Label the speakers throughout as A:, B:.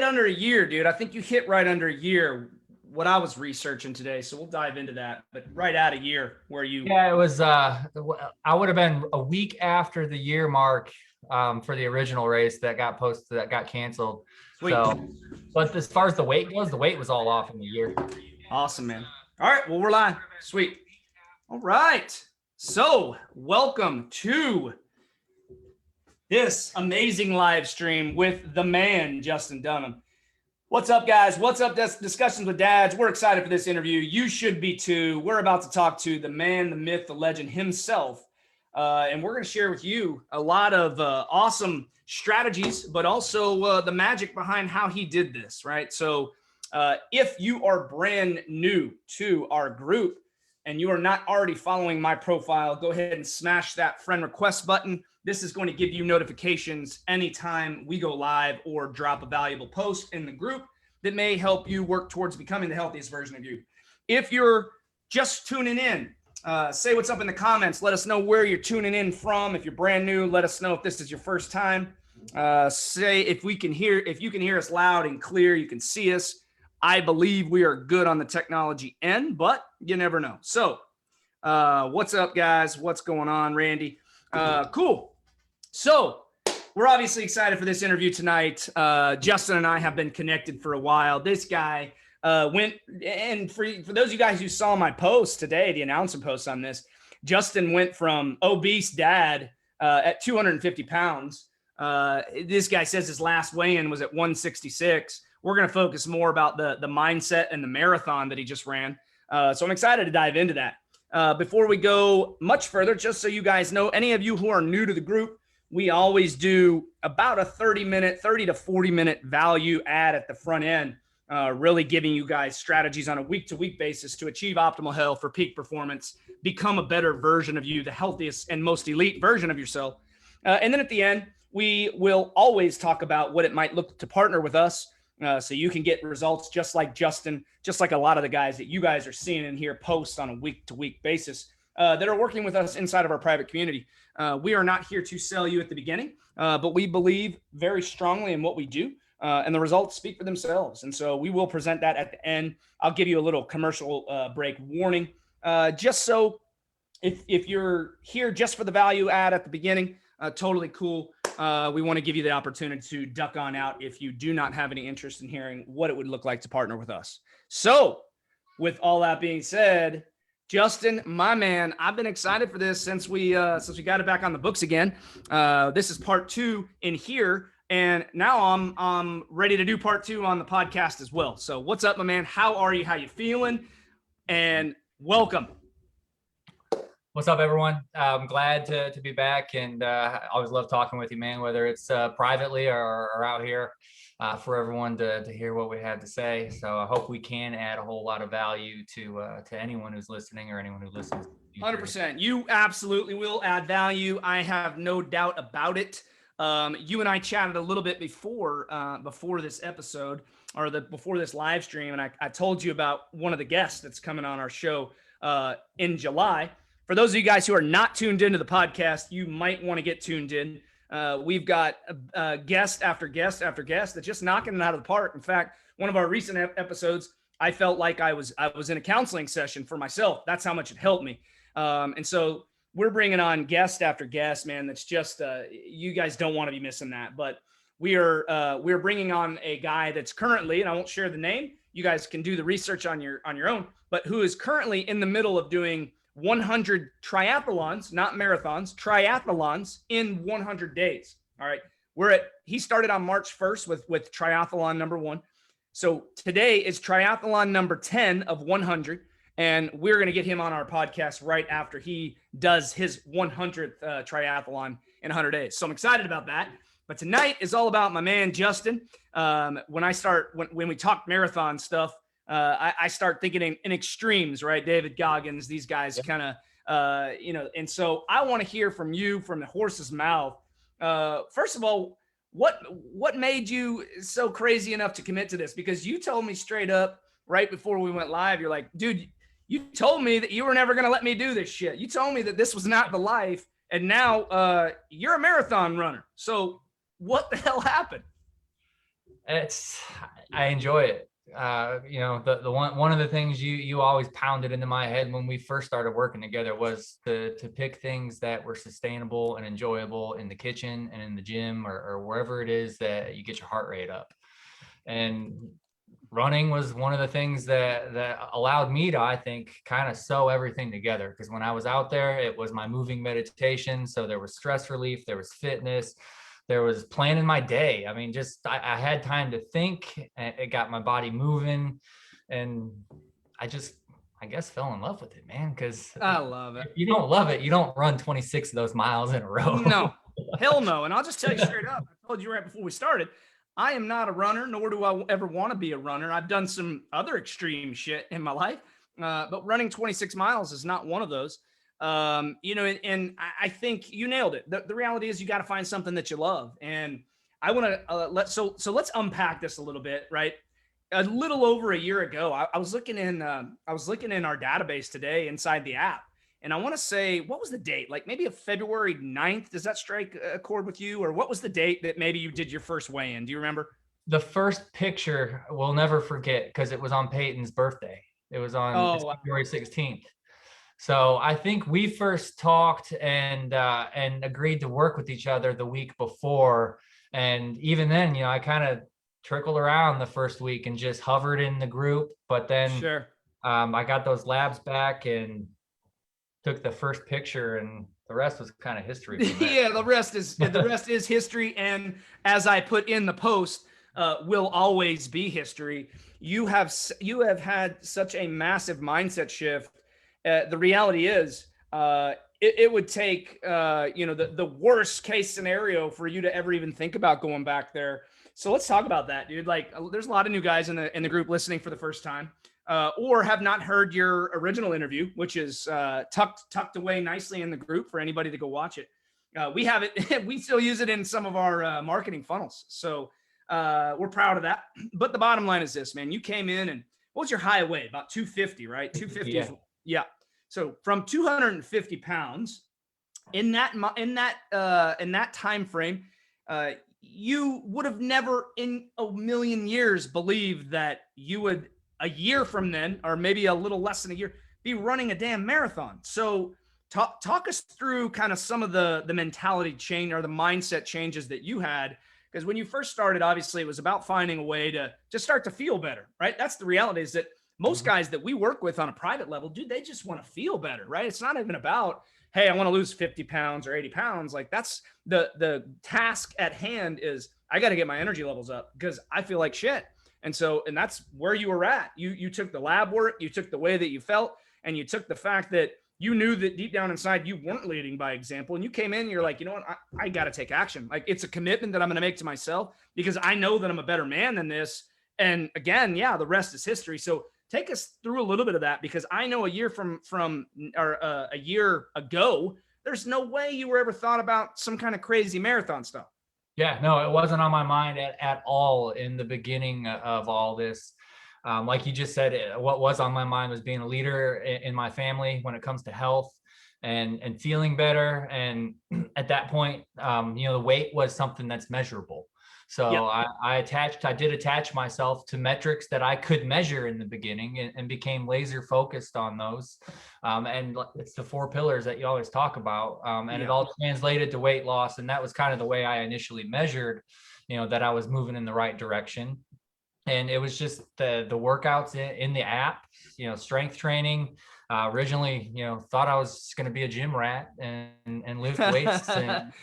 A: under a year, dude. I think you hit right under a year what I was researching today. So we'll dive into that, but right at a year where you.
B: Yeah, it was, I would have been a week after the year mark for the original race that got posted, that got canceled.
A: Sweet.
B: So, but as far as the weight goes, the weight was all off in the year.
A: Awesome, man. All right. Well, we're live. Sweet. All right. So welcome to this amazing live stream with the man, Justin Dunham. What's up, guys? What's up, Discussions with Dads? We're excited for this interview. You should be too. We're about to talk to the man, the myth, the legend himself. And we're going to share with you a lot of awesome strategies, but also the magic behind how he did this, right? So if you are brand new to our group and you are not already following my profile, go ahead and smash that friend request button. This is going to give you notifications anytime we go live or drop a valuable post in the group that may help you work towards becoming the healthiest version of you. If you're just tuning in, say what's up in the comments. Let us know where you're tuning in from. If you're brand new, let us know if this is your first time. Say if you can hear us loud and clear, you can see us. I believe we are good on the technology end, but you never know. So what's up, guys? What's going on, Randy? Cool. So we're obviously excited for this interview tonight. Justin and I have been connected for a while. This guy went, and for those of you guys who saw my post today, the announcement post on this, Justin went from obese dad at 250 pounds. This guy says his last weigh-in was at 166. We're going to focus more about the mindset and the marathon that he just ran. So I'm excited to dive into that. Before we go much further, just so you guys know, any of you who are new to the group, we always do about a 30 to 40 minute value add at the front end, really giving you guys strategies on a week-to-week basis to achieve optimal health for peak performance, become a better version of you, the healthiest and most elite version of yourself. And then at the end, we will always talk about what it might look to partner with us. So you can get results just like Justin, just like a lot of the guys that you guys are seeing in here post on a week-to-week basis that are working with us inside of our private community. We are not here to sell you at the beginning, but we believe very strongly in what we do, and the results speak for themselves. And so we will present that at the end. I'll give you a little commercial break warning, just so if you're here just for the value add at the beginning, totally cool. We want to give you the opportunity to duck on out if you do not have any interest in hearing what it would look like to partner with us. So with all that being said, Justin, my man, I've been excited for this since we got it back on the books again. This is part 2 in here, and now I'm ready to do part 2 on the podcast as well. So what's up, my man? How are you? How you feeling? And welcome.
B: What's up, everyone? I'm glad to be back, and I always love talking with you, man, whether it's privately or out here for everyone to hear what we have to say. So I hope we can add a whole lot of value to anyone who's listening or anyone who listens.
A: 100%. You absolutely will add value. I have no doubt about it. You and I chatted a little bit before this episode or before this live stream, and I told you about one of the guests that's coming on our show in July. For those of you guys who are not tuned into the podcast, you might want to get tuned in. We've got guest after guest after guest that's just knocking it out of the park. In fact, one of our recent episodes, I felt like I was in a counseling session for myself. That's how much it helped me. And so we're bringing on guest after guest, man. That's just you guys don't want to be missing that. But we're bringing on a guy that's currently, and I won't share the name. You guys can do the research on your own. But who is currently in the middle of doing 100 triathlons, not marathons, triathlons in 100 days. All right. He started on March 1st with triathlon number 1. So today is triathlon number 10 of 100. And we're going to get him on our podcast right after he does his 100th triathlon in 100 days. So I'm excited about that. But tonight is all about my man, Justin. When we talk marathon stuff, I start thinking in extremes, right? David Goggins, these guys kind of, and so I want to hear from you from the horse's mouth. First of all, what made you so crazy enough to commit to this? Because you told me straight up right before we went live, you're like, dude, you told me that you were never going to let me do this shit. You told me that this was not the life. And now you're a marathon runner. So what the hell happened?
B: I enjoy it. The one of the things you always pounded into my head when we first started working together was to pick things that were sustainable and enjoyable in the kitchen and in the gym or wherever it is that you get your heart rate up. And running was one of the things that allowed me to, I think, kind of sew everything together. Because when I was out there, it was my moving meditation. So there was stress relief, there was fitness, there was planning my day. I mean, just I had time to think, and it got my body moving. And I guess fell in love with it, man. Because
A: I love it.
B: if you don't love it, you don't run 26 of those miles in a row.
A: No, hell no. And I'll just tell you straight up, I told you right before we started, I am not a runner, nor do I ever want to be a runner. I've done some other extreme shit in my life, but running 26 miles is not one of those. And I think you nailed it. The reality is you got to find something that you love. And I want to so let's unpack this a little bit, right? A little over a year ago, I was looking in our database today inside the app. And I want to say, what was the date? Like maybe a February 9th. Does that strike a chord with you? Or what was the date that maybe you did your first weigh-in? Do you remember?
B: The first picture we'll never forget because it was on Peyton's birthday. It was on February 16th. So I think we first talked and agreed to work with each other the week before. And even then, I kind of trickled around the first week and just hovered in the group. But then I got those labs back and took the first picture, and the rest was kind of history.
A: Yeah, the rest is history. And as I put in the post, will always be history. You have had such a massive mindset shift. The reality is, it would take the worst case scenario for you to ever even think about going back there. So let's talk about that, dude. Like, there's a lot of new guys in the group listening for the first time. Or have not heard your original interview, which is tucked away nicely in the group for anybody to go watch it. We have it. We still use it in some of our marketing funnels. So we're proud of that. But the bottom line is this, man. You came in and what was your high weight? About 250, right? 250. Yeah. So from 250 pounds in that time frame, you would have never in a million years believed that you would, a year from then, or maybe a little less than a year, be running a damn marathon. So talk us through kind of some of the mentality change or the mindset changes that you had. Because when you first started, obviously it was about finding a way to just start to feel better, right? That's the reality, is that most guys that we work with on a private level, dude, they just want to feel better, right? It's not even about, hey, I want to lose 50 pounds or 80 pounds. Like that's the task at hand is I got to get my energy levels up because I feel like shit. And that's where you were at. You took the lab work, you took the way that you felt, and you took the fact that you knew that deep down inside you weren't leading by example. And you came in and you're like, you know what? I got to take action. Like it's a commitment that I'm going to make to myself because I know that I'm a better man than this. And again, yeah, the rest is history. So take us through a little bit of that, because I know a year a year ago, there's no way you were ever thought about some kind of crazy marathon stuff.
B: Yeah, no, it wasn't on my mind at all in the beginning of all this. Like you just said, what was on my mind was being a leader in my family when it comes to health and feeling better. And at that point, the weight was something that's measurable. So yep. I did attach myself to metrics that I could measure in the beginning and became laser focused on those. And it's the 4 pillars that you always talk about. And it all translated to weight loss. And that was kind of the way I initially measured, that I was moving in the right direction. And it was just the workouts in the app, strength training. Originally, thought I was going to be a gym rat and lift weights and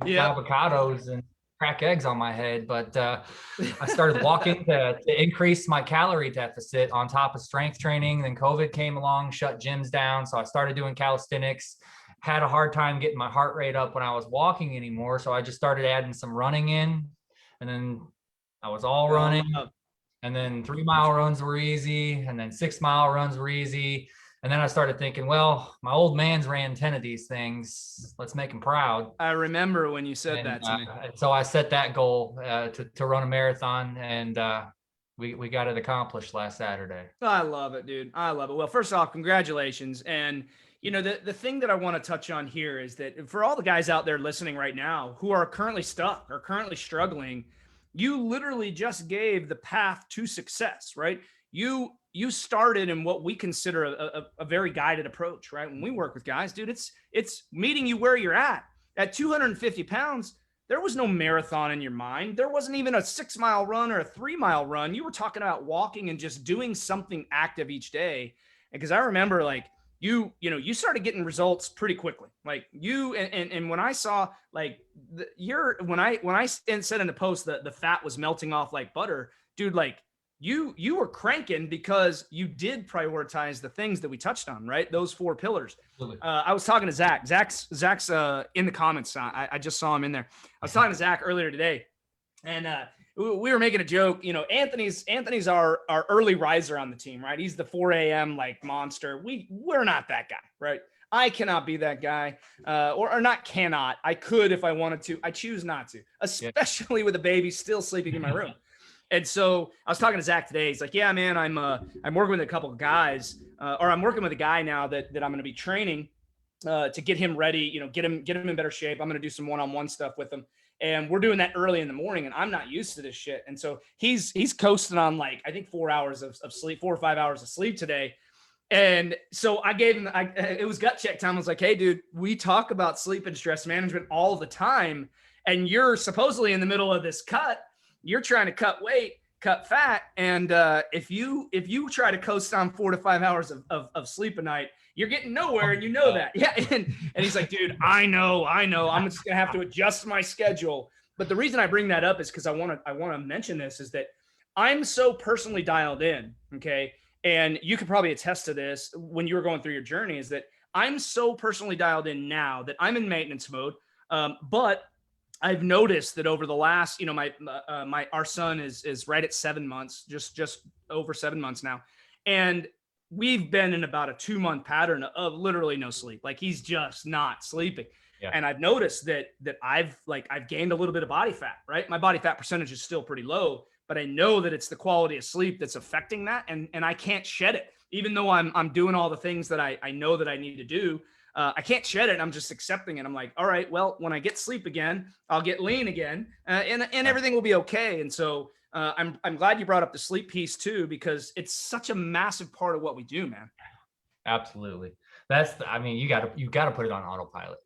B: avocados and crack eggs on my head, but I started walking to increase my calorie deficit on top of strength training. Then COVID came along, shut gyms down. So I started doing calisthenics, had a hard time getting my heart rate up when I was walking anymore. So I just started adding some running in, and then I was all running. And then 3-mile runs were easy. And then 6-mile runs were easy. And then I started thinking, well, my old man's ran 10 of these things. Let's make him proud.
A: I remember when you said that to me.
B: So I set that goal to run a marathon, and we got it accomplished last Saturday.
A: I love it, dude. I love it. Well, first off, congratulations. And, the thing that I want to touch on here is that for all the guys out there listening right now who are currently stuck or currently struggling, you literally just gave the path to success, right? You started in what we consider a very guided approach, right? When we work with guys, dude, it's meeting you where you're at 250 pounds. There was no marathon in your mind. There wasn't even a 6-mile run or a 3-mile run. You were talking about walking and just doing something active each day. Because I remember, like, you started getting results pretty quickly. Like you, and when I saw, like, when I said in the post that the fat was melting off like butter, dude, like, you were cranking because you did prioritize the things that we touched on, right? Those 4 pillars. I was talking to Zach. Zach's in the comments. I just saw him in there. I was talking to Zach earlier today, and we were making a joke. You know, Anthony's our early riser on the team, right? He's the 4 a.m. like monster. We're not that guy, right? I cannot be that guy, or not cannot. I could if I wanted to. I choose not to, especially with a baby still sleeping in my room. And so I was talking to Zach today. He's like, yeah, man, I'm working with a couple of guys, or I'm working with a guy now that I'm going to be training to get him ready, you know, get him in better shape. I'm going to do some one-on-one stuff with him. And we're doing that early in the morning, and I'm not used to this shit. And so he's coasting on, like, I think 4 hours of sleep, 4 or 5 hours of sleep today. And so I gave him, it was gut check time. I was like, hey, dude, we talk about sleep and stress management all the time. And you're supposedly in the middle of this cut. You're trying to cut weight, cut fat. And if you try to coast on 4 to 5 hours of sleep a night, you're getting nowhere. And you know that. Yeah. And he's like, dude, I know. I'm just going to have to adjust my schedule. But the reason I bring that up is because I want to mention this, is that I'm so personally dialed in. Okay. And you could probably attest to this when you were going through your journey, is that I'm so personally dialed in now that I'm in maintenance mode. But I've noticed that over the last, you know, our son is right at 7 months, just over 7 months now. And we've been in about a 2-month pattern of literally no sleep. Like, he's just not sleeping. Yeah. And I've noticed that I've gained a little bit of body fat, right? My body fat percentage is still pretty low, but I know that it's the quality of sleep that's affecting that. And I can't shed it, even though I'm doing all the things that I know that I need to do. I can't shed it. I'm just accepting it. I'm like, all right, well, when I get sleep again, I'll get lean again, and everything will be okay. And so I'm glad you brought up the sleep piece too, because it's such a massive part of what we do, man.
B: Absolutely. You got to put it on autopilot.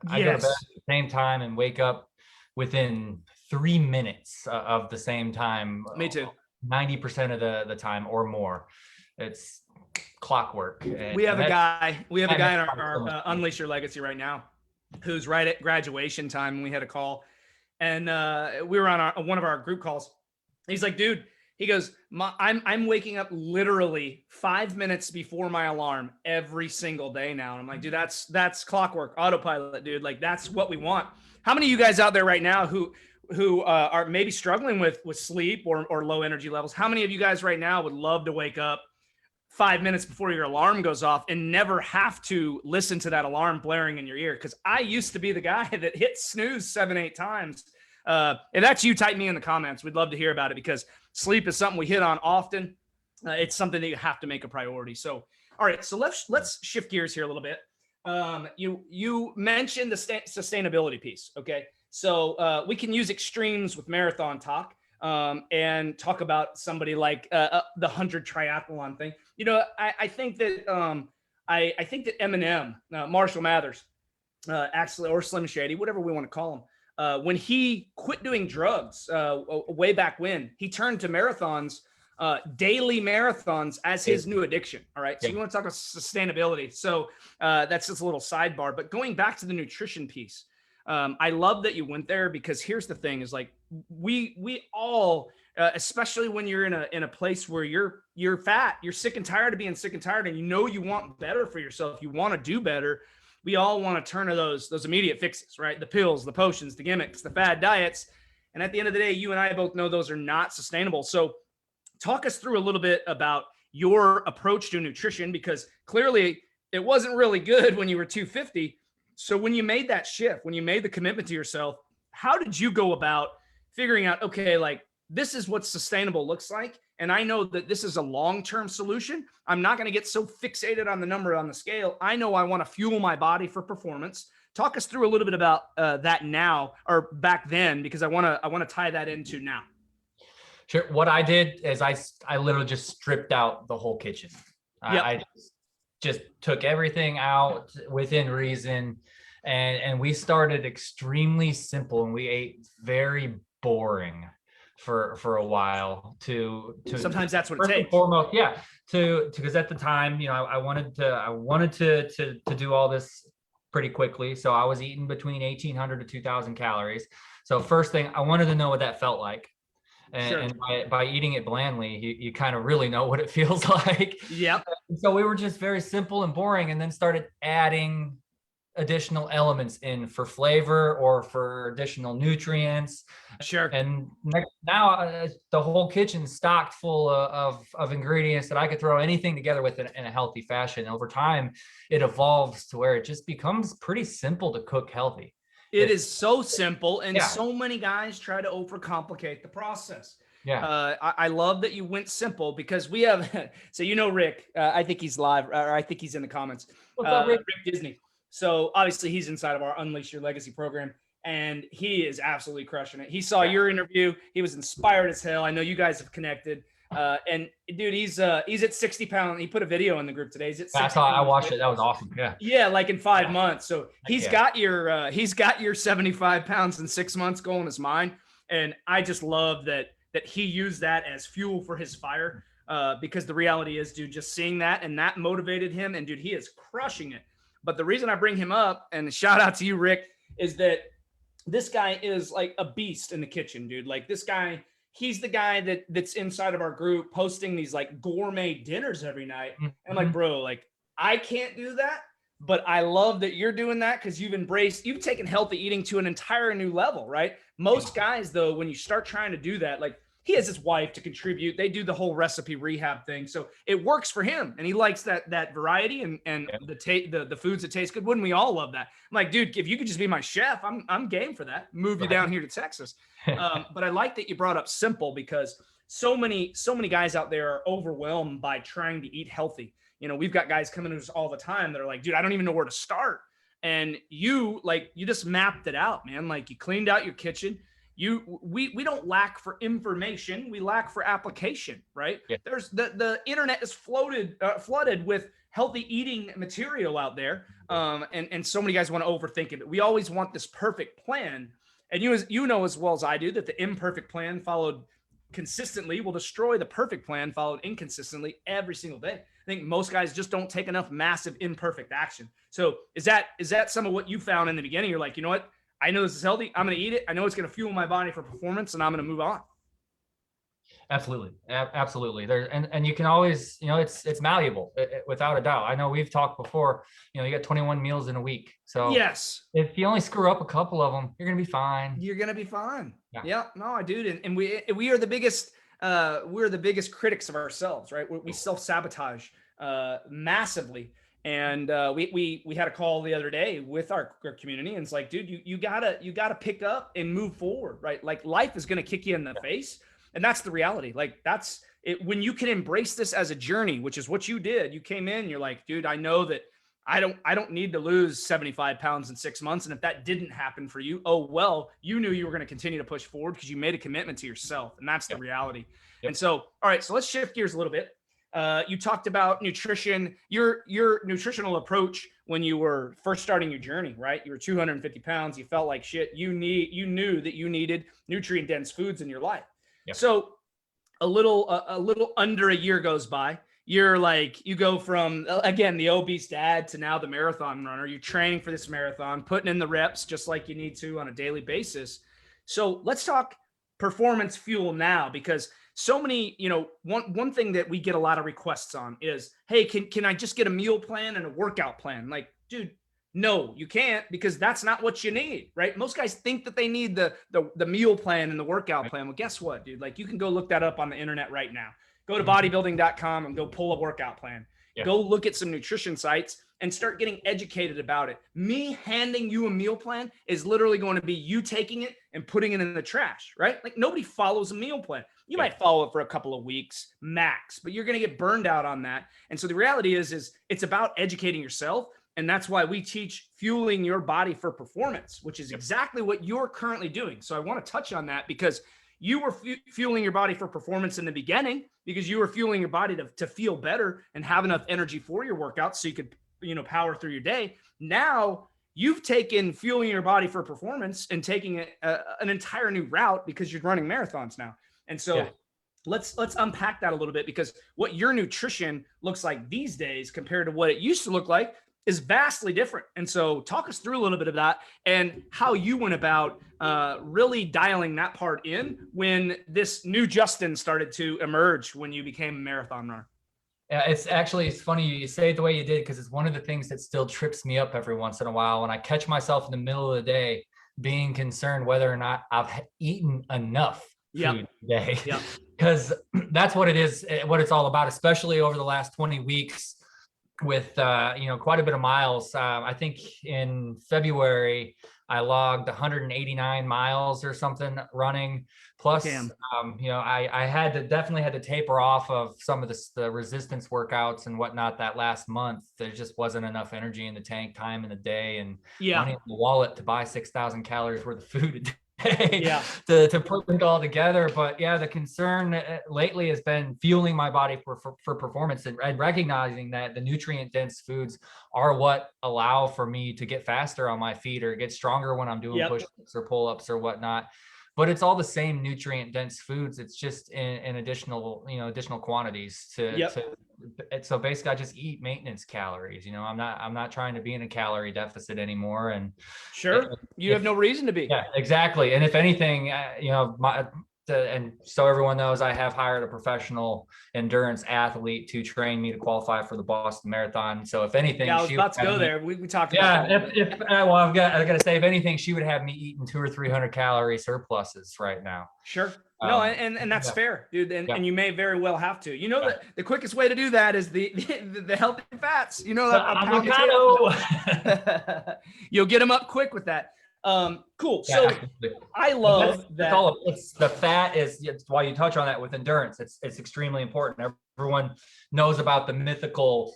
B: I go to bed at the same time and wake up within 3 minutes of the same time.
A: Me too.
B: 90% of the time or more. It's clockwork.
A: We have a guy in our Unleash Your Legacy right now who's right at graduation time. We had a call, and we were on one of our group calls. He's like, dude, he goes, I'm waking up literally 5 minutes before my alarm every single day now. And I'm like, dude, that's clockwork, autopilot, dude. Like, that's what we want. How many of you guys out there right now who are maybe struggling with sleep or low energy levels? How many of you guys right now would love to wake up 5 minutes before your alarm goes off and never have to listen to that alarm blaring in your ear? Because I used to be the guy that hit snooze 7-8 times. If that's you, type me in the comments. We'd love to hear about it, because sleep is something we hit on often. It's something that you have to make a priority. So, all right, so let's shift gears here a little bit. You mentioned the sustainability piece. Okay, so we can use extremes with marathon talk. And talk about somebody like the 100 triathlon thing. You know, I think that I think that Eminem, Marshall Mathers, actually, or Slim Shady, whatever we want to call him, when he quit doing drugs way back when, he turned to marathons, daily marathons, as his new addiction. All right, so you want to talk about sustainability. So that's just a little sidebar. But going back to the nutrition piece, I love that you went there, because here's the thing: is like we all, especially when you're in a place where you're fat, you're sick and tired of being sick and tired, and you know you want better for yourself, you want to do better. We all want to turn to those immediate fixes, right? The pills, the potions, the gimmicks, the fad diets. And at the end of the day, you and I both know those are not sustainable. So talk us through a little bit about your approach to nutrition, because clearly it wasn't really good when you were 250. So when you made that shift, when you made the commitment to yourself, how did you go about figuring out, okay, like, this is what sustainable looks like, and I know that this is a long-term solution. I'm not going to get so fixated on the number on the scale. I know I want to fuel my body for performance talk us through a little bit about that now or back then, because I want to tie that into now.
B: Sure. What I did is I literally just stripped out the whole kitchen.
A: Yep.
B: I just took everything out within reason, and we started extremely simple, and we ate very boring for a while to
A: sometimes that's what it
B: first and
A: takes.
B: foremost, yeah, because at the time, I wanted to do all this pretty quickly, so I was eating between 1,800 to 2,000 calories. So first thing, I wanted to know what that felt like. And by eating it blandly, you kind of really know what it feels like.
A: Yep.
B: So we were just very simple and boring, and then started adding additional elements in for flavor or for additional nutrients.
A: Sure.
B: And now the whole kitchen's stocked full of ingredients that I could throw anything together with in a healthy fashion. Over time, it evolves to where it just becomes pretty simple to cook healthy.
A: It is so simple, and so many guys try to overcomplicate the process.
B: Yeah.
A: I love that you went simple, because we have, so Rick, I think he's live, or I think he's in the comments.
B: What's up, Rick?
A: Rick Disney. So obviously he's inside of our Unleash Your Legacy program, and he is absolutely crushing it. He saw your interview. He was inspired as hell. I know you guys have connected. And dude, he's at 60 pounds. He put a video in the group today. He's at 60
B: I watched it. That was awesome. Yeah.
A: Yeah. Like in 5 months. So he's got your 75 pounds in 6 months goal in his mind. And I just love that he used that as fuel for his fire. Because the reality is, dude, just seeing that, and that motivated him, and dude, he is crushing it. But the reason I bring him up, and shout out to you, Rick, is that this guy is like a beast in the kitchen, dude. Like this guy, he's the guy that's inside of our group posting these like gourmet dinners every night. And I'm like, bro, like I can't do that, but I love that you're doing that, because you've taken healthy eating to an entire new level, right? Most guys, though, when you start trying to do that, like he has his wife to contribute. They do the whole recipe rehab thing. So it works for him, and he likes that variety and the foods that taste good. Wouldn't we all love that? I'm like, dude, if you could just be my chef, I'm game for that. Move you down here to Texas. But I like that you brought up simple, because so many guys out there are overwhelmed by trying to eat healthy. We've got guys coming to us all the time that are like, dude, I don't even know where to start. And you just mapped it out, man. Like you cleaned out your kitchen. We don't lack for information. We lack for application, right? Yeah. There's the internet is flooded with healthy eating material out there. And so many guys want to overthink it. We always want this perfect plan. And you know as well as I do that the imperfect plan followed consistently will destroy the perfect plan followed inconsistently every single day. I think most guys just don't take enough massive imperfect action. So is that some of what you found in the beginning? You're like, you know what? I know this is healthy. I'm going to eat it. I know it's going to fuel my body for performance, and I'm going to move on.
B: Absolutely. Absolutely. And you can always, it's malleable without a doubt. I know we've talked before, you got 21 meals in a week. So
A: yes,
B: if you only screw up a couple of them, you're going to be fine.
A: You're going to be fine. Yeah. No, I do. And we are the biggest, we're the biggest critics of ourselves, right? We self-sabotage massively. And we had a call the other day with our community, and it's like, dude, you gotta pick up and move forward, right? Like life is gonna kick you in the face, and that's the reality. Like that's it. When you can embrace this as a journey, which is what you did. You came in, you're like, dude, I know that I don't need to lose 75 pounds in 6 months, and if that didn't happen for you, oh well, you knew you were gonna continue to push forward because you made a commitment to yourself, and that's the reality. And so, all right, so let's shift gears a little bit. You talked about nutrition, your nutritional approach when you were first starting your journey, right? You were 250 pounds. You felt like shit. You knew that you needed nutrient dense foods in your life. Yep. So a little under a year goes by. You're like, you go from, again, the obese dad to now the marathon runner. You're training for this marathon, putting in the reps just like you need to on a daily basis. So let's talk performance fuel now, because so many, one thing that we get a lot of requests on is, hey, can I just get a meal plan and a workout plan? Like, dude, no, you can't, because that's not what you need, right? Most guys think that they need the meal plan and the workout plan. Well, guess what, dude? Like you can go look that up on the internet right now. Go to bodybuilding.com and go pull a workout plan. Yeah. Go look at some nutrition sites and start getting educated about it. Me handing you a meal plan is literally going to be you taking it and putting it in the trash, right? Like nobody follows a meal plan. You might follow it for a couple of weeks max, but you're going to get burned out on that. And so the reality is it's about educating yourself And that's why we teach fueling your body for performance, which is exactly what you're currently doing. So I want to touch on that because you were fueling your body for performance in the beginning because you were fueling your body to feel better and have enough energy for your workouts so you could, power through your day. Now you've taken fueling your body for performance and taking an entire new route because you're running marathons now. And so let's unpack that a little bit, because what your nutrition looks like these days compared to what it used to look like is vastly different. And so talk us through a little bit of that and how you went about really dialing that part in when this new Justin started to emerge when you became a marathon runner.
B: Yeah, it's funny you say it the way you did, because it's one of the things that still trips me up every once in a while when I catch myself in the middle of the day being concerned whether or not I've eaten enough food today. Because that's what it is, what it's all about, especially over the last 20 weeks with quite a bit of miles. I think in February I logged 189 miles or something running. Plus, I definitely had to taper off of some of the resistance workouts and whatnot that last month. There just wasn't enough energy in the tank, time in the day, and money in the wallet to buy 6,000 calories worth of food a day. to put it all together. But the concern lately has been fueling my body for performance and recognizing that the nutrient dense foods are what allow for me to get faster on my feet or get stronger when I'm doing push-ups or pull-ups or whatnot. But it's all the same nutrient dense foods. It's just in additional quantities so basically I just eat maintenance calories. I'm not trying to be in a calorie deficit anymore. And
A: you have no reason to be.
B: Yeah, exactly. And if anything, and so everyone knows, I have hired a professional endurance athlete to train me to qualify for the Boston Marathon. So if anything,
A: I was about to go there. We talked about
B: that. I got to say, if anything, she would have me eating 200 or 300 calorie surpluses right now.
A: Sure. No, and that's fair, dude. And you may very well have to. That the quickest way to do that is the healthy fats.
B: Avocado.
A: You'll get them up quick with that. Cool. So I love that.
B: It's the fat it's why you touch on that with endurance. It's extremely important. Everyone knows about the mythical,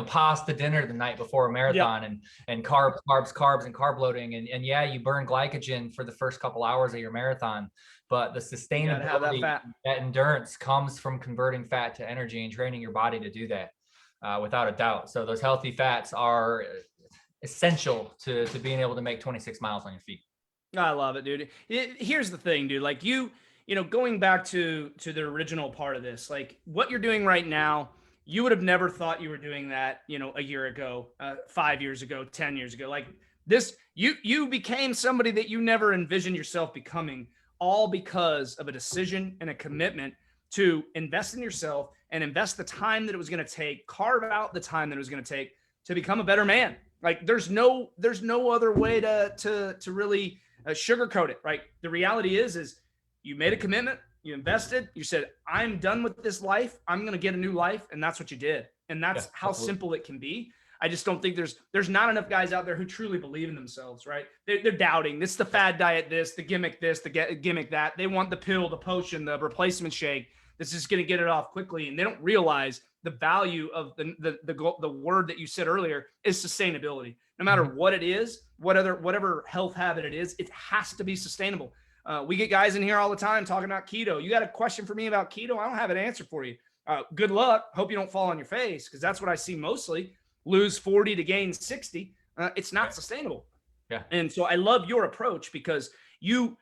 B: pasta dinner the night before a marathon and carbs and carb loading. And you burn glycogen for the first couple hours of your marathon, but the sustainability that endurance comes from converting fat to energy and training your body to do that without a doubt. So those healthy fats are essential to being able to make 26 miles on your feet.
A: I love it, dude. Here's the thing, dude. Like going back to the original part of this, like what you're doing right now, you would have never thought you were doing that, a year ago, 5 years ago, 10 years ago. Like this, you became somebody that you never envisioned yourself becoming, all because of a decision and a commitment to invest in yourself and invest the time that it was going to take, carve out the time that it was going to take to become a better man. Like there's no other way to really sugarcoat it, right? The reality is you made a commitment, you invested, you said, I'm done with this life. I'm going to get a new life. And that's what you did. And that's how simple it can be. I just don't think there's not enough guys out there who truly believe in themselves, right? They're doubting. This is the fad diet, the gimmick, the gimmick that. They want the pill, the potion, the replacement shake. This is going to get it off quickly. And they don't realize the value of the word that you said earlier is sustainability. No matter what it is, whatever health habit it is, it has to be sustainable. We get guys in here all the time talking about keto. You got a question for me about keto? I don't have an answer for you. Good luck. Hope you don't fall on your face, because that's what I see mostly. Lose 40 to gain 60. It's not sustainable.
B: Yeah. And
A: so I love your approach, because you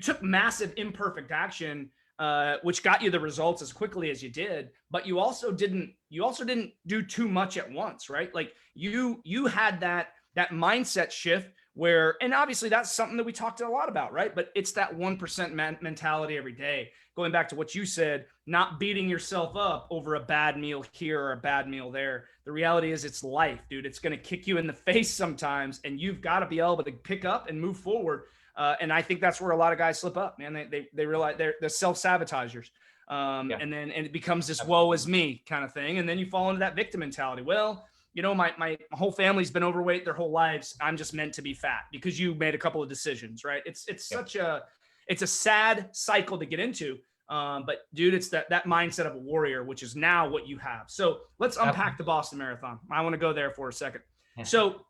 A: took massive imperfect action, which got you the results as quickly as you did, but you also didn't do too much at once, right? Like you had that mindset shift where, and obviously that's something that we talked a lot about, right? But it's that 1% mentality every day. Going back to what you said, not beating yourself up over a bad meal here or a bad meal there. The reality is it's life, dude. It's going to kick you in the face sometimes, and you've got to be able to pick up and move forward. And I think that's where a lot of guys slip up, man. They realize they're self-sabotagers. And it becomes this woe is me kind of thing. And then you fall into that victim mentality. Well, my whole family's been overweight their whole lives. I'm just meant to be fat because you made a couple of decisions, right? It's a sad cycle to get into. But dude, it's that mindset of a warrior, which is now what you have. So let's unpack the Boston Marathon. I want to go there for a second. So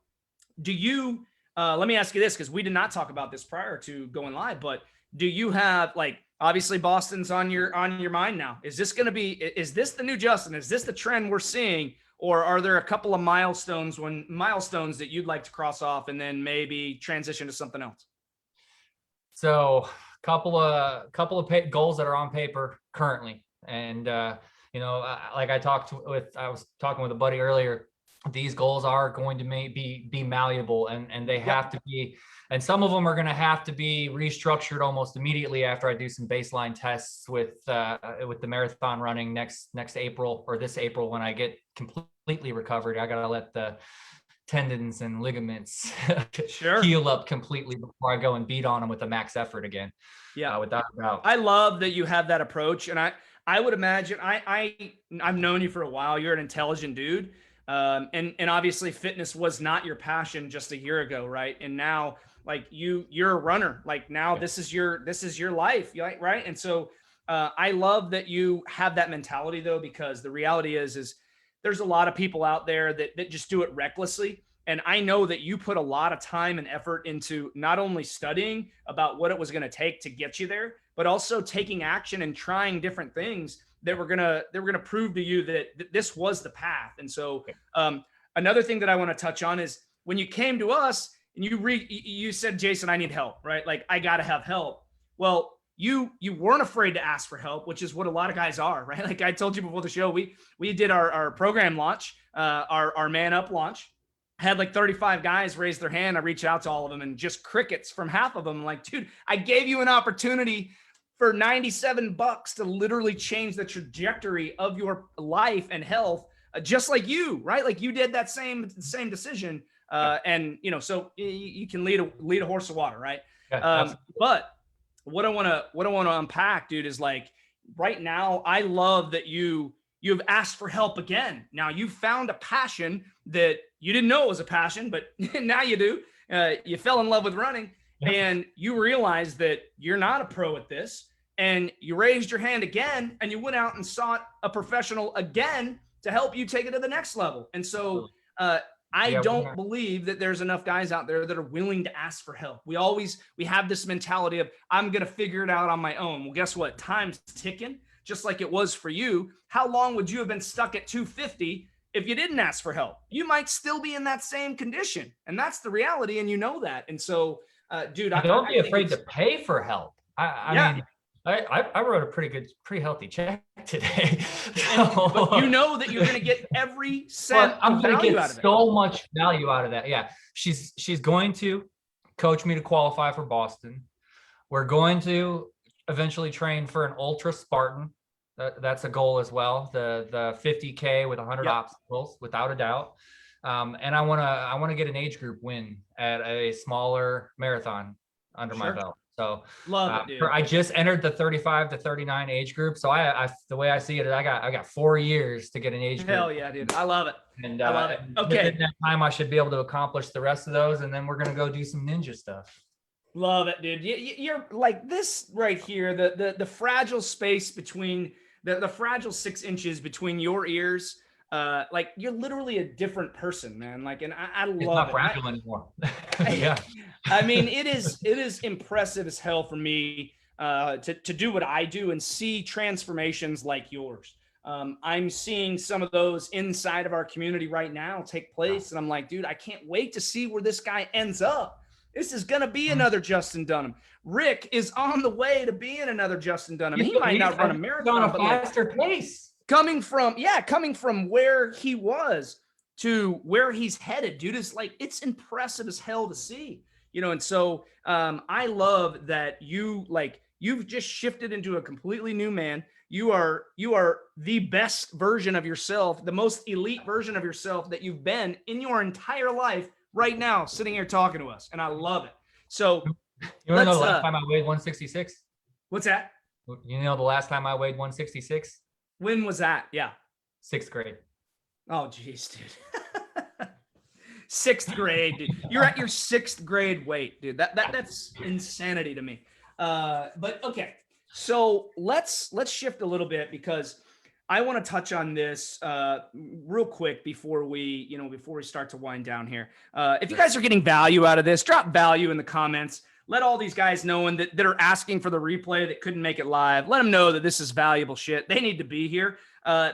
A: do you, let me ask you this, because we did not talk about this prior to going live, but do you have, like, obviously Boston's on your mind now. Is this going to be, is this the new Justin? Is this the trend we're seeing? Or are there a couple of milestones that you'd like to cross off and then maybe transition to something else?
B: So couple of goals that are on paper currently. And, like I was talking with a buddy earlier, these goals are going to be malleable, and they have to be, and some of them are going to have to be restructured almost immediately after I do some baseline tests with the marathon running next April, or this April, when I get completely recovered. I got to let the tendons and ligaments heal up completely before I go and beat on them with a max effort again. Yeah, without a doubt.
A: I love that you have that approach, and I would imagine I've known you for a while. You're an intelligent dude. And obviously fitness was not your passion just a year ago, right? And now, like, you're a runner. Like, now this is your life, right? And so I love that you have that mentality, though, because the reality is there's a lot of people out there that just do it recklessly. And I know that you put a lot of time and effort into not only studying about what it was going to take to get you there, but also taking action and trying different things that were gonna prove to you that this was the path. And so another thing that I want to touch on is when you came to us and you said, Jason, I need help, right? Like, I got to have help. Well, you weren't afraid to ask for help, which is what a lot of guys are, right? Like I told you before the show, we did our program launch, our Man Up launch. Had like 35 guys raise their hand. I reached out to all of them, and just crickets from half of them. Like, dude, I gave you an opportunity for $97 to literally change the trajectory of your life and health, just like you, right? Like, you did that same decision. And so you can lead a horse to water, right? But what I want to unpack, dude, is like, right now, I love that you've asked for help again. Now you found a passion that you didn't know it was a passion, but now you do. You fell in love with running. And you realized that you're not a pro at this, and you raised your hand again, and you went out and sought a professional again to help you take it to the next level. And so I don't believe that there's enough guys out there that are willing to ask for help. We have this mentality of, I'm going to figure it out on my own. Well, guess what? Time's ticking, just like it was for you. How long would you have been stuck at 250 if you didn't ask for help? You might still be in that same condition, and that's the reality, and you know that. And so, dude,
B: don't be afraid to pay for help. I mean, I wrote a pretty healthy check today.
A: But you know that you're going to get every cent.
B: I'm going to get so much value out of that. Yeah, she's going to coach me to qualify for Boston. We're going to eventually train for an ultra Spartan. That's a goal as well. The 50K with 100 obstacles, without a doubt. And I want to get an age group win at a smaller marathon under my belt. So
A: love it, dude.
B: I just entered the 35 to 39 age group. So the way I see it, I got 4 years to get an age group.
A: Hell yeah, dude. I love it.
B: And I love it. Okay. Within that time, I should be able to accomplish the rest of those. And then we're going to go do some ninja stuff.
A: Love it, dude. You're like this right here, the fragile space between the fragile 6 inches between your ears. Like, you're literally a different person, man. Like, and I love it. It's
B: not fragile anymore. Yeah.
A: I mean, it is impressive as hell for me to do what I do and see transformations like yours. I'm seeing some of those inside of our community right now take place. And I'm like, dude, I can't wait to see where this guy ends up. This is going to be another Justin Dunham. Rick is on the way to being another Justin Dunham. He might not run a marathon,
B: on a faster pace.
A: Coming from where he was to where he's headed, dude, is like, it's impressive as hell to see, and so I love that you've just shifted into a completely new man. You are the best version of yourself, the most elite version of yourself that you've been in your entire life right now, sitting here talking to us. And I love it. So
B: you want to know the last time I weighed 166?
A: What's that?
B: You know the last time I weighed 166?
A: When was that? Yeah.
B: 6th grade.
A: Oh, geez, dude. 6th grade, dude. You're at your 6th grade weight, dude. That's insanity to me. But okay. So let's shift a little bit, because I want to touch on this real quick before we start to wind down here. If you guys are getting value out of this, drop value in the comments. Let all these guys know that are asking for the replay that couldn't make it live. Let them know that this is valuable shit. They need to be here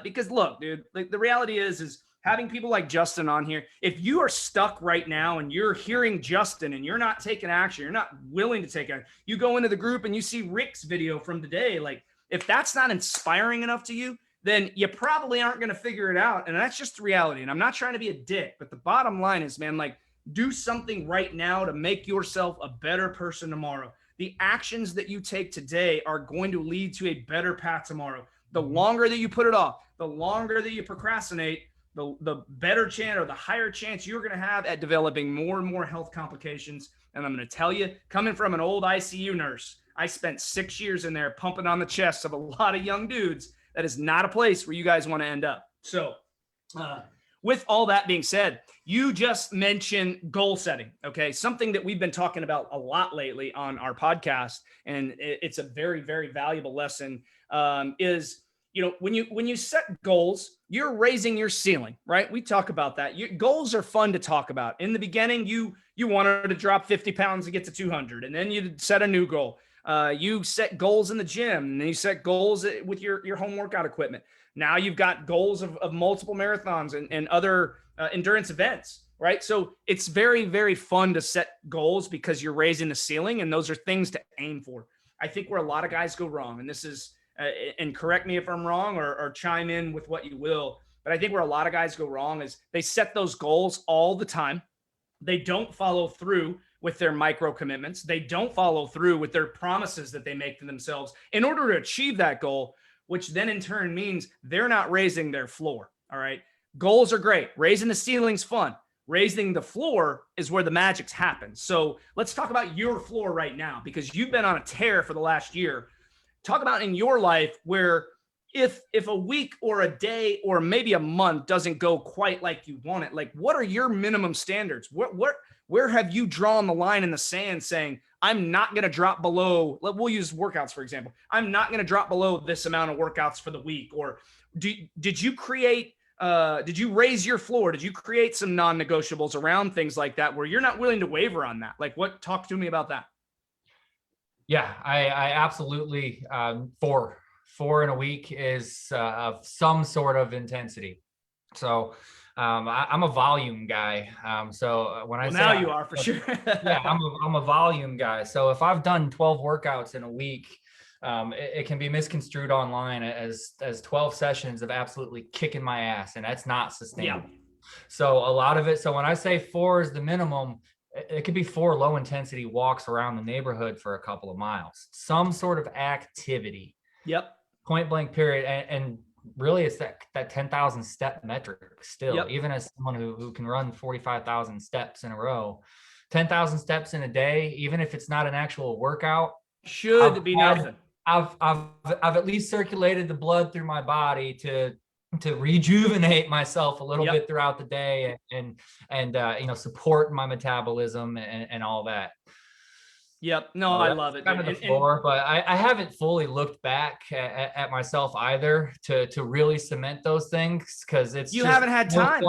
A: because look, dude, like the reality is having people like Justin on here. If you are stuck right now and you're hearing Justin and you're not taking action, you're not willing to take action. You go into the group and you see Rick's video from today. Like if that's not inspiring enough to you, then you probably aren't going to figure it out. And that's just the reality. And I'm not trying to be a dick, but the bottom line is, man, like do something right now to make yourself a better person tomorrow. The actions that you take today are going to lead to a better path tomorrow. The longer that you put it off, the longer that you procrastinate, the better chance or the higher chance you're going to have at developing more and more health complications. And I'm going to tell you, coming from an old ICU nurse, I spent 6 years in there pumping on the chests of a lot of young dudes. That is not a place where you guys want to end up. So with all that being said, you just mentioned goal setting, okay? Something that we've been talking about a lot lately on our podcast, and it's a very, very valuable lesson, is, when you set goals, you're raising your ceiling, right? We talk about that. Goals are fun to talk about. In the beginning, you wanted to drop 50 pounds to get to 200, and then you set a new goal. You set goals in the gym, and then you set goals with your home workout equipment. Now you've got goals of multiple marathons and other endurance events, right? So it's very, very fun to set goals because you're raising the ceiling, and those are things to aim for. I think where a lot of guys go wrong, and this is, and correct me if I'm wrong or chime in with what you will, but I think where a lot of guys go wrong is they set those goals all the time. They don't follow through with their micro commitments. They don't follow through with their promises that they make to themselves in order to achieve that goal, which then in turn means they're not raising their floor. All right. Goals are great. Raising the ceiling's fun. Raising the floor is where the magic's happen. So let's talk about your floor right now, because you've been on a tear for the last year. Talk about in your life where if a week or a day or maybe a month doesn't go quite like you want it, like what are your minimum standards? Where have you drawn the line in the sand saying, I'm not going to drop below, we'll use workouts, for example. I'm not going to drop below this amount of workouts for the week. Or did you raise your floor? Did you create some non-negotiables around things like that where you're not willing to waver on that? Like talk to me about that.
B: Yeah, I absolutely, four in a week is of some sort of intensity. So I'm a volume guy. So when I say
A: now you are for sure.
B: Yeah, I'm a volume guy. So if I've done 12 workouts in a week, it can be misconstrued online as 12 sessions of absolutely kicking my ass, and that's not sustainable. Yeah. So a lot of it. So when I say 4 is the minimum, it could be 4 low intensity walks around the neighborhood for a couple of miles, some sort of activity.
A: Yep.
B: Point blank period. And really it's that 10,000 step metric still. Yep. Even as someone who can run 45,000 steps in a row, 10,000 steps in a day, even if it's not an actual workout,
A: should be nothing.
B: I've at least circulated the blood through my body to rejuvenate myself a little bit throughout the day and support my metabolism and all that.
A: Yep. No, I love it.
B: Kind of the floor, but I haven't fully looked back at myself either to really cement those things, because you
A: haven't had time.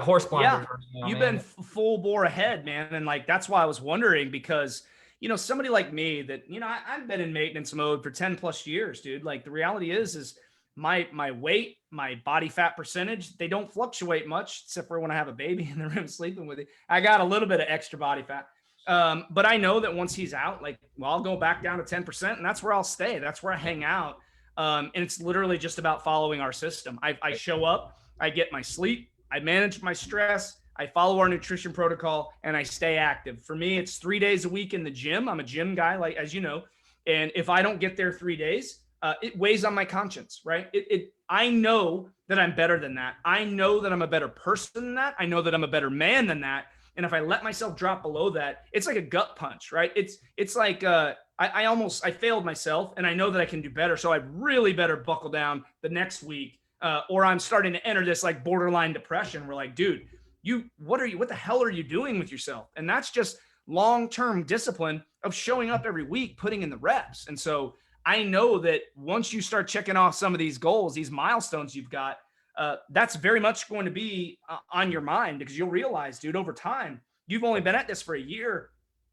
B: Horse blinders.
A: Yeah. You've been full bore ahead, man. And like, that's why I was wondering, because, somebody like me that, I've been in maintenance mode for 10 plus years, dude. Like the reality is my weight, my body fat percentage, they don't fluctuate much except for when I have a baby in the room sleeping with it. I got a little bit of extra body fat. But I know that once he's out, I'll go back down to 10%, and that's where I'll stay. That's where I hang out. And it's literally just about following our system. I show up, I get my sleep, I manage my stress, I follow our nutrition protocol, and I stay active. For me, it's 3 days a week in the gym. I'm a gym guy, as you know. And if I don't get there 3 days, it weighs on my conscience, right? I know that I'm better than that. I know that I'm a better person than that. I know that I'm a better man than that. And if I let myself drop below that, it's like a gut punch, right? It's like I failed myself, and I know that I can do better. So I really better buckle down the next week, or I'm starting to enter this like borderline depression. We're like, dude, what the hell are you doing with yourself? And that's just long-term discipline of showing up every week, putting in the reps. And so I know that once you start checking off some of these goals, these milestones you've got, that's very much going to be on your mind, because you'll realize, dude, over time, you've only been at this for a year.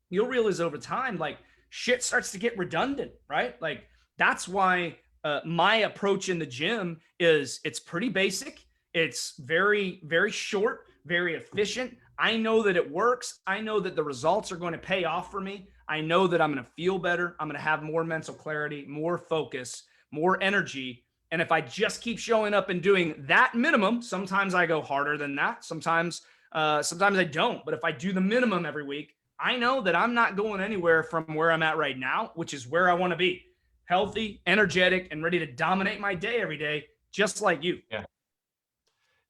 A: You'll realize over time, like, shit starts to get redundant, right? Like, that's why my approach in the gym is, it's pretty basic. It's very, very short, very efficient. I know that it works. I know that the results are going to pay off for me. I know that I'm going to feel better. I'm going to have more mental clarity, more focus, more energy. And if I just keep showing up and doing that minimum, sometimes I go harder than that. Sometimes I don't. But if I do the minimum every week, I know that I'm not going anywhere from where I'm at right now, which is where I want to be. Healthy, energetic, and ready to dominate my day every day, just like you.
B: Yeah.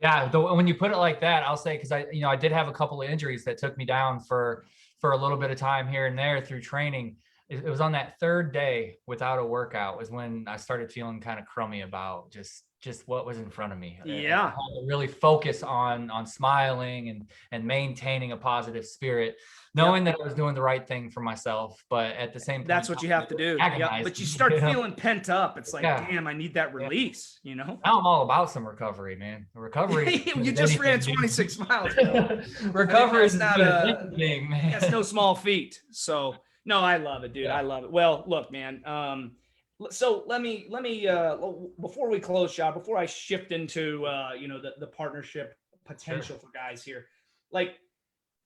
B: Yeah, when you put it like that, I'll say, because I did have a couple of injuries that took me down for a little bit of time here and there through training. It was on that third day without a workout was when I started feeling kind of crummy about just what was in front of me.
A: Yeah,
B: I had to really focus on smiling and maintaining a positive spirit, knowing that I was doing the right thing for myself, but at the same time,
A: that's what you have to do. Yeah, but you start feeling pent up. It's like, damn, I need that release. You know.
B: Now I'm all about some recovery, man. Recovery.
A: You just ran 26 miles.
B: Recovery is not
A: a thing, man. That's no small feat. So no, I love it, dude. Yeah. I love it. Well, look, man. So let me before we close shop, before I shift into the partnership potential for guys here, like,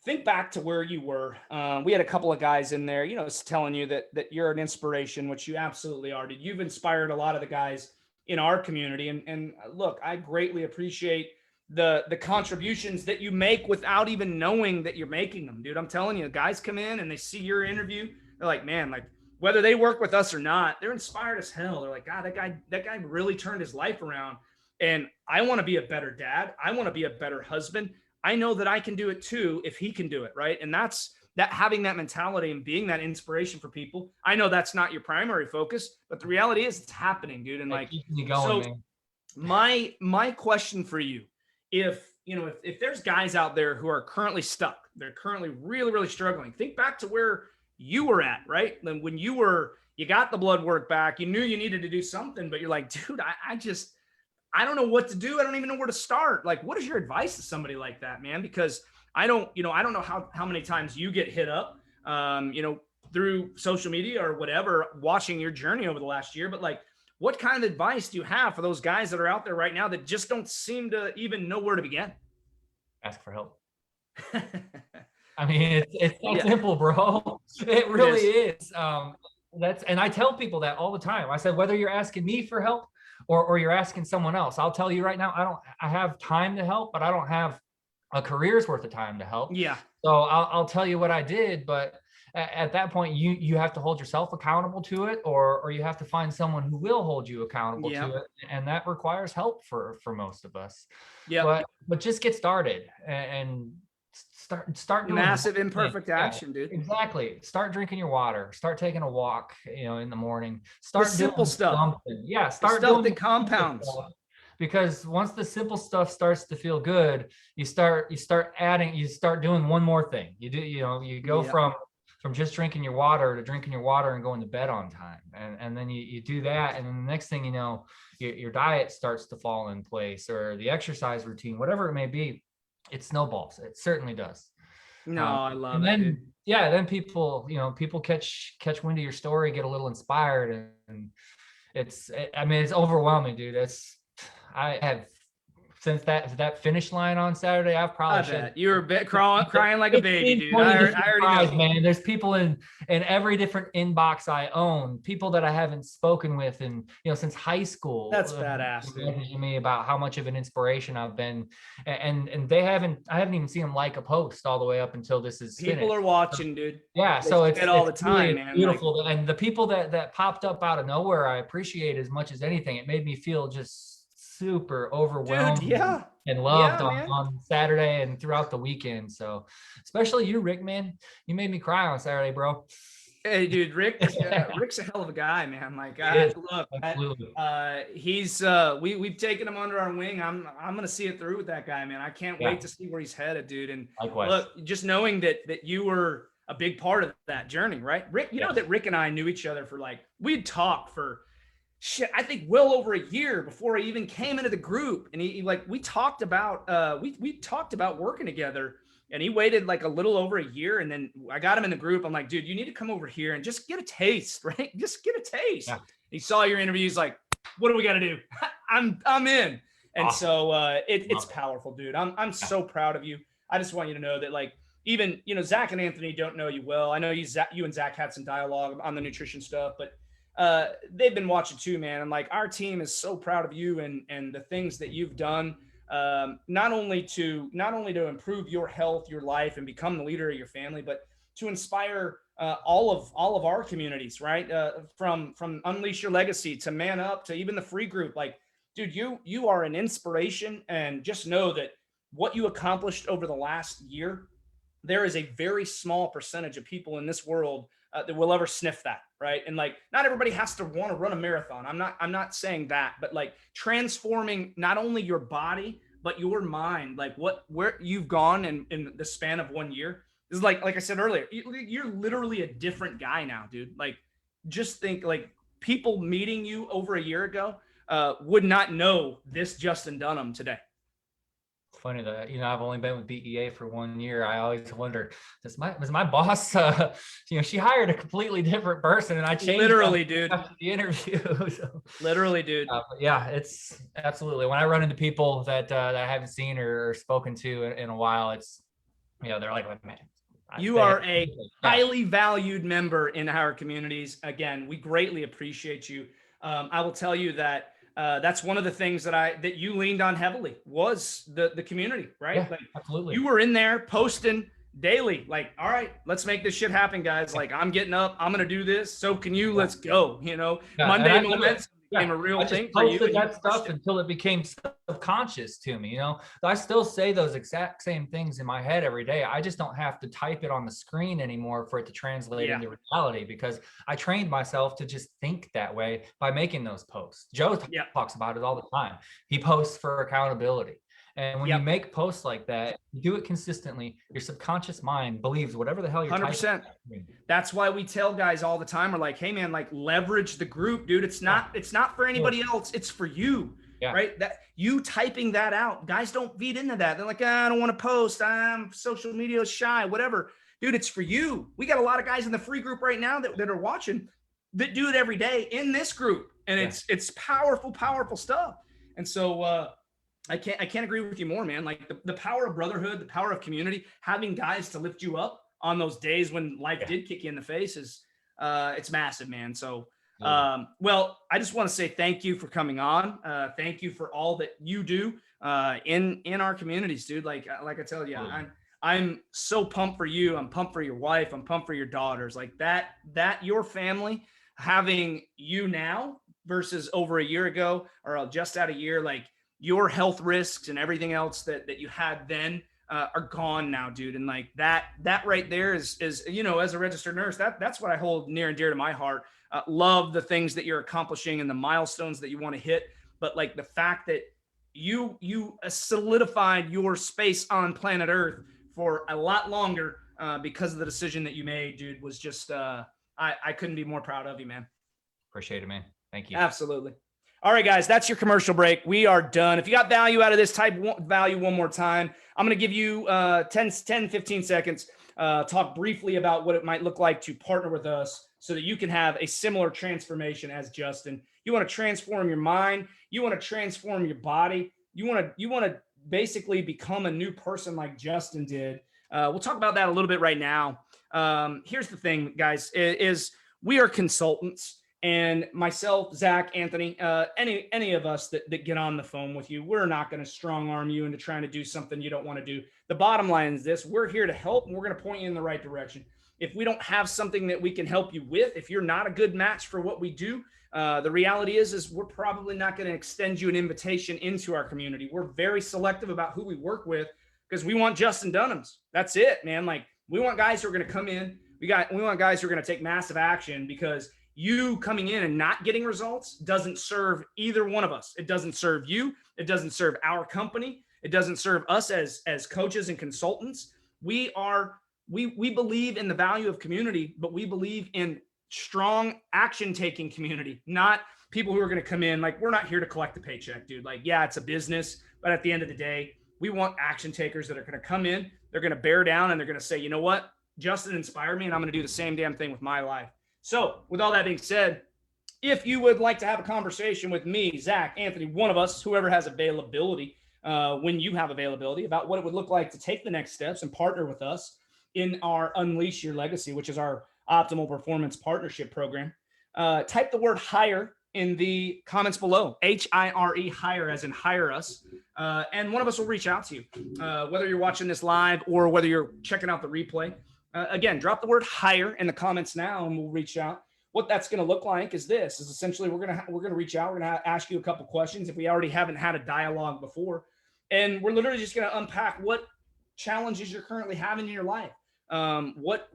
A: think back to where you were. We had a couple of guys in there, telling you that you're an inspiration, which you absolutely are, dude. You've inspired a lot of the guys in our community, and look, I greatly appreciate the contributions that you make without even knowing that you're making them, dude. I'm telling you, guys come in and they see your interview, they're like, man, like, whether they work with us or not, they're inspired as hell. They're like, God, that guy really turned his life around. And I want to be a better dad. I want to be a better husband. I know that I can do it too, if he can do it. Right. And that's that, having that mentality and being that inspiration for people. I know that's not your primary focus, but the reality is it's happening, dude. And like,
B: going,
A: so man. my question for you, if there's guys out there who are currently stuck, they're currently really, really struggling, think back to where you were at, right? Then when you got the blood work back, you knew you needed to do something, but you're like, dude, I don't know what to do. I don't even know where to start. Like, what is your advice to somebody like that, man? Because I don't know how many times you get hit up, through social media or whatever, watching your journey over the last year, but like, what kind of advice do you have for those guys that are out there right now that just don't seem to even know where to begin?
B: Ask for help. I mean, it's that simple, bro. It really is. And I tell people that all the time. I said, whether you're asking me for help or you're asking someone else, I'll tell you right now, I have time to help, but I don't have a career's worth of time to help.
A: Yeah.
B: So I'll tell you what I did, but at that point, you have to hold yourself accountable to it, or you have to find someone who will hold you accountable to it, and that requires help for most of us.
A: Yeah.
B: But just get started and start doing
A: massive imperfect action, dude.
B: Exactly. Start drinking your water. Start taking a walk, in the morning. Start
A: doing simple stuff.
B: Something. Yeah. Start
A: doing the compounds.
B: Because once the simple stuff starts to feel good, you start doing one more thing. You go from just drinking your water to drinking your water and going to bed on time. And then you do that. And then the next thing you know, your diet starts to fall in place, or the exercise routine, whatever it may be. It snowballs. It certainly does.
A: No, I love it.
B: Then,
A: dude.
B: Then people catch wind of your story, get a little inspired, and it's overwhelming, dude. I have, since that finish line on Saturday, I've probably
A: you were a bit crying like a baby, dude. I already know.
B: Man, there's people in every different inbox I own, people that I haven't spoken with since high school.
A: That's badass, dude.
B: Messaging me about how much of an inspiration I've been, and I haven't even seen them like a post all the way up until this is finished.
A: People are watching, dude.
B: Yeah, so it's
A: all the time,
B: really
A: man.
B: Beautiful, and the people that popped up out of nowhere, I appreciate as much as anything. It made me feel just super overwhelmed,
A: dude,
B: and loved on Saturday and throughout the weekend. So especially you, Rick, man, you made me cry on Saturday, bro.
A: Hey, dude, Rick's a hell of a guy, man. Like, he's we've taken him under our wing. I'm gonna see it through with that guy, man. I can't wait to see where he's headed, dude. And
B: likewise.
A: Look, just knowing that you were a big part of that journey, right? Rick, you know that Rick and I knew each other for we'd talked for shit, I think well over a year before I even came into the group. And we talked about, we talked about working together, and he waited like a little over a year. And then I got him in the group. I'm like, dude, you need to come over here and just get a taste, right? Just get a taste. Yeah. He saw your interviews. Like, what do we got to do? I'm in. And awesome. So it's powerful, dude. I'm so proud of you. I just want you to know that, like, even, you know, Zach and Anthony don't know you well. I know you and Zach had some dialogue on the nutrition stuff, but they've been watching too, man. And like, our team is so proud of you and the things that you've done, not only to improve your health, your life, and become the leader of your family, but to inspire all of our communities, right? From Unleash Your Legacy to Man Up to even the free group. Like, dude, you are an inspiration, and just know that what you accomplished over the last year, there is a very small percentage of people in this world that will ever sniff that, right? And like, not everybody has to want to run a marathon. I'm not saying that, but like, transforming not only your body but your mind, like where you've gone in the span of 1 year is like I said earlier, you're literally a different guy now, dude. Like, just think, like, people meeting you over a year ago would not know this Justin Dunham today.
B: Funny that, you know, I've only been with BEA for 1 year. I always wonder, was my boss, you know, she hired a completely different person, and I changed
A: literally, dude,
B: after the interview. So,
A: literally, dude.
B: Yeah, it's absolutely. When I run into people that I haven't seen or spoken to in a while, it's, you know, they're like, man,
A: you are a highly valued member in our communities. Again, we greatly appreciate you. I will tell you that that's one of the things that you leaned on heavily was the community, right?
B: Yeah,
A: like,
B: absolutely.
A: You were in there posting daily, like, all right, let's make this shit happen, guys. Like, I'm getting up, I'm going to do this. So can you, let's go, you know, Monday moments became a real thing for you.
B: That stuff until it became subconscious to me, you know. I still say those exact same things in my head every day. I just don't have to type it on the screen anymore for it to translate into reality, because I trained myself to just think that way by making those posts. Joe talks about it all the time. He posts for accountability. And when you make posts like that, you do it consistently, your subconscious mind believes whatever the hell you're 100%.
A: Typing. That's why we tell guys all the time, we're like, hey man, like, leverage the group, dude. It's not for anybody else. It's for you, right? That you typing that out, guys don't feed into that. They're like, I don't want to post. I'm social media shy, whatever. Dude, it's for you. We got a lot of guys in the free group right now that are watching that do it every day in this group. And it's powerful, powerful stuff. And so, I can't agree with you more, man. Like, the power of brotherhood, the power of community, having guys to lift you up on those days when life did kick you in the face is, it's massive, man. So, well, I just want to say thank you for coming on. Thank you for all that you do in our communities, dude. Like I tell you, I'm so pumped for you. I'm pumped for your wife. I'm pumped for your daughters. Like that your family, having you now versus over a year ago, or just out a year, like, your health risks and everything else that you had then are gone now, dude. And like that right there is, you know, as a registered nurse, that's what I hold near and dear to my heart. Love the things that you're accomplishing and the milestones that you want to hit. But like, the fact that you solidified your space on planet Earth for a lot longer because of the decision that you made, dude, was just, I couldn't be more proud of you, man.
B: Appreciate it, man. Thank you.
A: Absolutely. All right, guys, that's your commercial break. We are done. If you got value out of this, type value one more time. I'm going to give you 10, 15 seconds, talk briefly about what it might look like to partner with us so that you can have a similar transformation as Justin. You want to transform your mind. You want to transform your body. You want to basically become a new person like Justin did. We'll talk about that a little bit right now. Here's the thing, guys, is we are consultants. And myself, Zach, Anthony, any of us that get on the phone with you, we're not going to strong arm you into trying to do something you don't want to do. The bottom line is this: we're here to help, and we're going to point you in the right direction. If we don't have something that we can help you with, if you're not a good match for what we do, the reality is we're probably not going to extend you an invitation into our community. We're very selective about who we work with because we want Justin Dunhams. That's it, man. Like, we want guys who are going to come in. We want guys who are going to take massive action, because you coming in and not getting results doesn't serve either one of us. It doesn't serve you. It doesn't serve our company. It doesn't serve us as coaches and consultants. We are we believe in the value of community, but we believe in strong action taking community, not people who are going to come in. Like, we're not here to collect a paycheck, dude. Like, yeah, it's a business, but at the end of the day, we want action takers that are going to come in, they're going to bear down, and they're going to say, you know what, Justin inspired me, and I'm going to do the same damn thing with my life. So with all that being said, if you would like to have a conversation with me, Zach, Anthony, one of us, whoever has availability, when you have availability, about what it would look like to take the next steps and partner with us in our Unleash Your Legacy, which is our optimal performance partnership program, type the word hire in the comments below. HIRE, hire, as in hire us. And one of us will reach out to you, whether you're watching this live or whether you're checking out the replay. Again, drop the word hire in the comments now and we'll reach out. What that's going to look like is this: is essentially we're going to reach out. We're going to ask you a couple questions if we already haven't had a dialogue before, and we're literally just going to unpack what challenges you're currently having in your life. What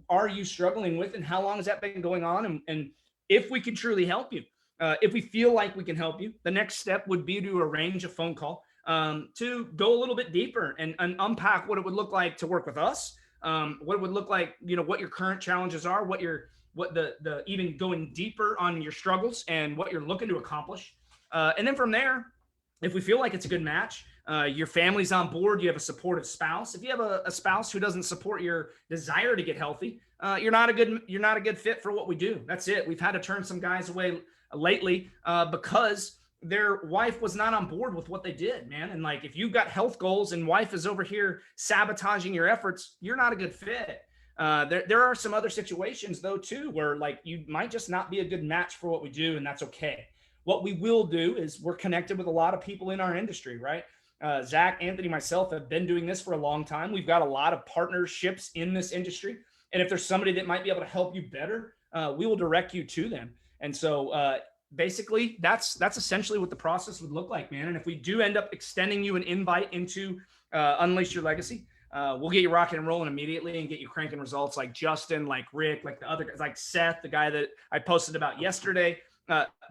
A: are you struggling with, and how long has that been going on? And if we can truly help you, if we feel like we can help you, the next step would be to arrange a phone call to go a little bit deeper and unpack what it would look like to work with us. What it would look like, what your current challenges are, what the even going deeper on your struggles and what you're looking to accomplish. And then from there, if we feel like it's a good match, your family's on board, you have a supportive spouse. If you have a spouse who doesn't support your desire to get healthy, you're not a good fit for what we do. That's it. We've had to turn some guys away lately because their wife was not on board with what they did, man. And like, if you've got health goals and wife is over here sabotaging your efforts, you're not a good fit. There are some other situations though too, where like you might just not be a good match for what we do, and that's okay. What we will do is we're connected with a lot of people in our industry, right? Zach, Anthony, myself have been doing this for a long time. We've got a lot of partnerships in this industry. And if there's somebody that might be able to help you better, we will direct you to them. And so basically that's essentially what the process would look like, man. And if we do end up extending you an invite into Unleash Your Legacy, we'll get you rocking and rolling immediately and get you cranking results like Justin, like Rick, like the other guys, like Seth, the guy that I posted about yesterday.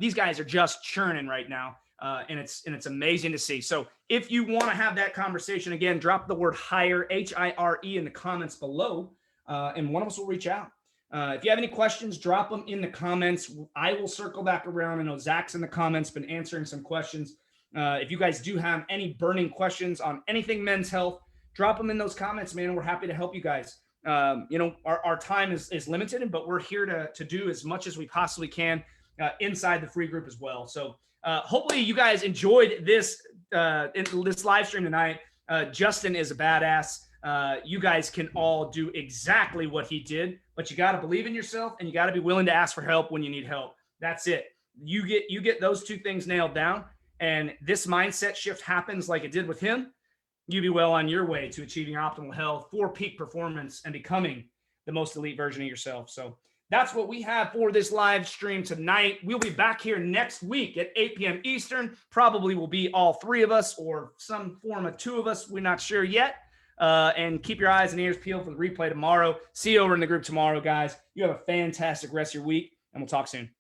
A: These guys are just churning right now. And it's amazing to see. So if you want to have that conversation, again, drop the word hire, HIRE, in the comments below, and one of us will reach out. If you have any questions, drop them in the comments. I will circle back around. I know Zach's in the comments, been answering some questions. If you guys do have any burning questions on anything men's health, drop them in those comments, man. We're happy to help you guys. Our time is limited, but we're here to do as much as we possibly can inside the free group as well. So hopefully you guys enjoyed this live stream tonight. Justin is a badass. You guys can all do exactly what he did, but you got to believe in yourself and you got to be willing to ask for help when you need help. That's it. You get those two things nailed down, and this mindset shift happens like it did with him. You be well on your way to achieving optimal health for peak performance and becoming the most elite version of yourself. So that's what we have for this live stream tonight. We'll be back here next week at 8 p.m. Eastern. Probably will be all three of us or some form of two of us. We're not sure yet. And keep your eyes and ears peeled for the replay tomorrow. See you over in the group tomorrow, guys. You have a fantastic rest of your week, and we'll talk soon.